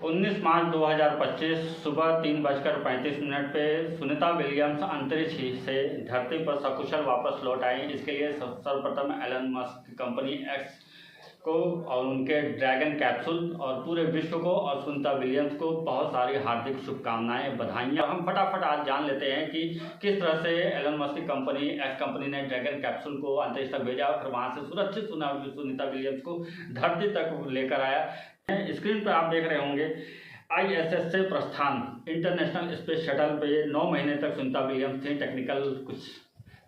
19 मार्च 2025 सुबह 3:35 पे सुनीता विलियम्स अंतरिक्ष से धरती पर सकुशल वापस लौट आई। इसके लिए सर्वप्रथम एलन मस्क की कंपनी एक्स को और उनके ड्रैगन कैप्सूल और पूरे विश्व को और सुनीता विलियम्स को बहुत सारी हार्दिक शुभकामनाएं, बधाइयाँ। हम फटाफट आज जान लेते हैं कि किस तरह से एलन मस्क की कंपनी एक्स कंपनी ने ड्रैगन कैप्सूल को अंतरिक्ष तक भेजा और फिर वहाँ से सुरक्षित सुनीता विलियम्स को धरती तक लेकर आया। स्क्रीन पर आप देख रहे होंगे ISS से प्रस्थान इंटरनेशनल स्पेस शटल पे 9 महीने तक सुनीता विलियम्स थी। टेक्निकल कुछ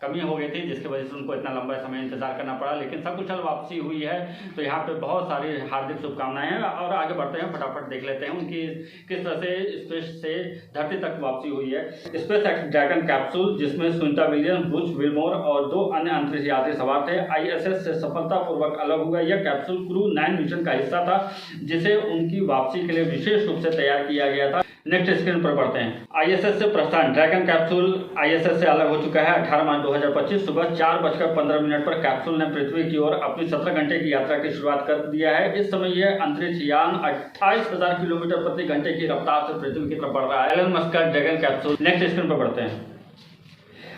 कमी हो गई थी जिसकी वजह से उनको इतना लंबा समय इंतजार करना पड़ा, लेकिन सकुशल वापसी हुई है। तो यहाँ पे बहुत सारी हार्दिक शुभकामनाएं हैं और आगे बढ़ते हैं, फटाफट देख लेते हैं उनकी किस तरह से स्पेस से धरती तक वापसी हुई है। स्पेस एक्स ड्रैगन कैप्सूल जिसमें सुनीता विलियम्स, बुच विल्मोर और 2 अन्य अंतरिक्ष यात्री सवार थे, ISS से सफलतापूर्वक अलग हुआ। यह कैप्सूल क्रू 9 मिशन का हिस्सा था जिसे उनकी वापसी के लिए विशेष रूप से तैयार किया गया था। नेक्स्ट स्क्रीन पर बढ़ते हैं। ISS से प्रस्थान ड्रैगन कैप्सूल ISS से अलग हो चुका है। 18 मार्च 2025 सुबह 4:15 पर कैप्सूल ने पृथ्वी की ओर अपनी 17 घंटे की यात्रा की शुरुआत कर दिया है। इस समय यह अंतरिक्ष यान 28,000 किलोमीटर प्रति घंटे की रफ्तार से पृथ्वी की तरफ बढ़ रहा है। एलन मस्क का ड्रैगन कैप्सूल। नेक्स्ट स्क्रीन पर बढ़ते हैं।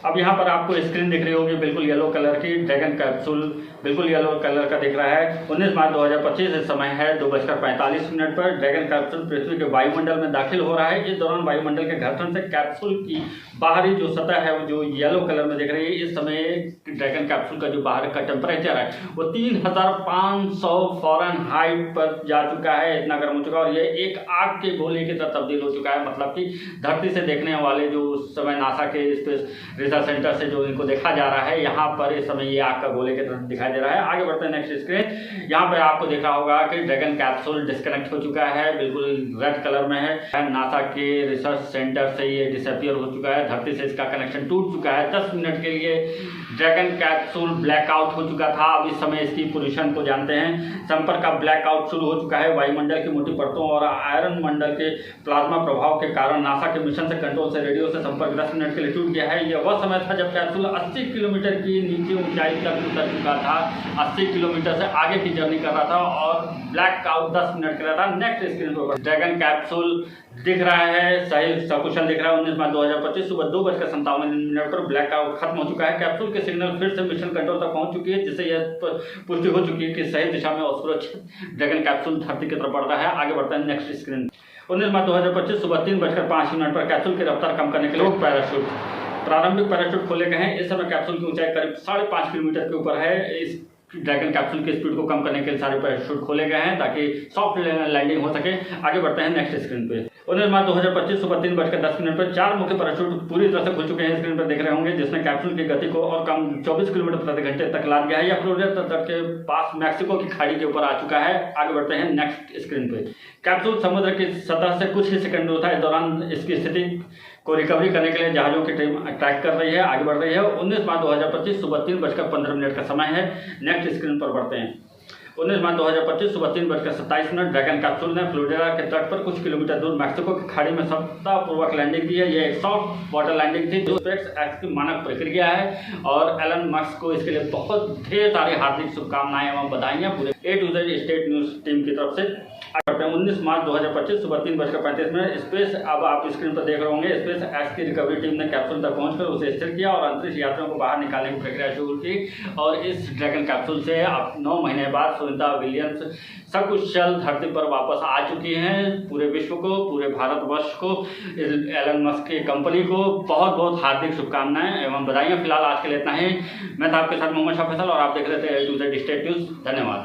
अब यहाँ पर आपको स्क्रीन दिख रही होगी बिल्कुल येलो कलर की। ड्रैगन कैप्सूल बिल्कुल येलो कलर का दिख रहा है। 19 मार्च 2025 इस समय है 2:45 पर ड्रैगन कैप्सूल पृथ्वी के वायुमंडल में दाखिल हो रहा है। इस दौरान वायुमंडल के घर्षण से कैप्सूल की बाहरी जो सतह है वो जो येलो कलर में दिख रही है। इस समय ड्रैगन कैप्सूल का जो बाहर का टेम्परेचर है वो 3500 फ़ारेनहाइट पर जा चुका है। इतना गर्म हो चुका है और ये एक आग के गोले की तरह तब्दील हो चुका है। मतलब कि धरती से देखने वाले जो उस समय नासा के स्पेस रिसर्च सेंटर से जो इनको देखा जा रहा है, यहाँ पर इस समय ये आग का गोले की तरह दिखाई दे रहा है। आगे बढ़ते हैं नेक्स्ट स्क्रीन। यहाँ पर आपको देखा होगा कि ड्रैगन कैप्सूल डिस्कनेक्ट हो चुका है, बिल्कुल रेड कलर में है। नासा के रिसर्च सेंटर से ये डिसअपियर हो चुका है। धरती से इसका कनेक्शन टूट चुका है। 10 मिनट के लिए ड्रैगन कैप्सूल ब्लैकआउट हो चुका था। अब इस समय इसकी पोजीशन को जानते हैं। संपर्क का ब्लैकआउट शुरू हो चुका है। वायुमंडल की मोटी परतों और आयरन मंडल के प्लाज्मा प्रभाव के कारण नासा के मिशन से कंट्रोल से रेडियो से संपर्क 10 मिनट के लिए टूट गया है। यह वह समय था जब कैप्सूल 80 किलोमीटर की नीचे ऊंचाई तक उतर चुका था। 80 किलोमीटर से आगे की जर्नी कर रहा था और ब्लैकआउट 10 मिनट कर रहा था। नेक्स्ट स्क्रीन पर ड्रैगन कैप्सूल दिख रहा है, सही सकुशल दिख रहा है। 19 मार्च 2025 सुबह 2:57 पर ब्लैकआउट खत्म हो चुका है। कैप्सूल के सिग्नल फिर से मिशन कंट्रोल तक पहुंच चुकी है, जिससे यह पुष्टि हो चुकी है कि सही दिशा में और सुरक्षित ड्रैगन कैप्सूल धरती की तरफ बढ़ रहा है। आगे बढ़ता है नेक्स्ट स्क्रीन। 19 मार्च 2025 सुबह 3:05 पर कैप्सूल की रफ्तार कम करने के लिए पैराशूट प्रारंभिक पैराशूट खोले गए हैं। इस समय कैप्सूल की ऊंचाई करीब 5.5 किलोमीटर के ऊपर है। इस ड्रैगन कैप्सूल की स्पीड को कम करने के लिए सारे पैराशूट खोले गए हैं ताकि सॉफ्ट लैंडिंग हो सके। आगे बढ़ते हैं नेक्स्ट स्क्रीन पे। 19 मार्च 2025 सुबह 3:10 पर 4 मुख्य पैराशूट पूरी तरह से खुल चुके हैं। स्क्रीन पर देख रहे होंगे, जिसने कैप्सूल की गति को और कम 24 किलोमीटर प्रति घंटे तक ला दिया है। यह फ्लोरिडा तट के पास मैक्सिको की खाड़ी के ऊपर आ चुका है। आगे बढ़ते हैं नेक्स्ट स्क्रीन पे। कैप्सूल समुद्र की सतह से कुछ ही सेकंड दूर था। इस दौरान इसकी स्थिति को रिकवरी करने के लिए जहाजों की टीम ट्रैक कर रही है, आगे बढ़ रही है। 19 मार्च 2025 सुबह 3:15 का समय है। नेक्स्ट स्क्रीन पर बढ़ते हैं। 19 मार्च 2025 सुबह 3:27 ड्रैगन कैप्सूल ने फ्लोरिडा के तट पर कुछ किलोमीटर दूर मैक्सिको की खाड़ी में सफलतापूर्वक लैंडिंग की है। यह एक सॉफ्ट वाटर लैंडिंग थी जो स्पेस एक्स की मानक प्रक्रिया है और एलन मस्क को इसके लिए बहुत ढेर सारी हार्दिक शुभकामनाएं एवं बधाइयां पूरे A to Z state news team की तरफ से। 19 मार्च 2025 सुबह 3:35 स्पेस, अब आप स्क्रीन पर देख रहे होंगे, स्पेस एक्स की रिकवरी टीम ने कैप्सूल तक पहुंचकर उसे स्थिर किया और अंतरिक्ष यात्रियों को बाहर निकालने की प्रक्रिया शुरू की। और इस ड्रैगन कैप्सूल से अब 9 महीने बाद सुनीता विलियम्स सकुशल धरती पर वापस आ चुकी हैं। पूरे विश्व को, पूरे भारतवर्ष को, एलन मस्क की कंपनी को बहुत बहुत हार्दिक शुभकामनाएं एवं बधाइयां। फिलहाल आज के लिए इतना ही। मैं था आपके साथ मोहम्मद शाह फैसल और आप देख रहे थे A to Z state news. धन्यवाद।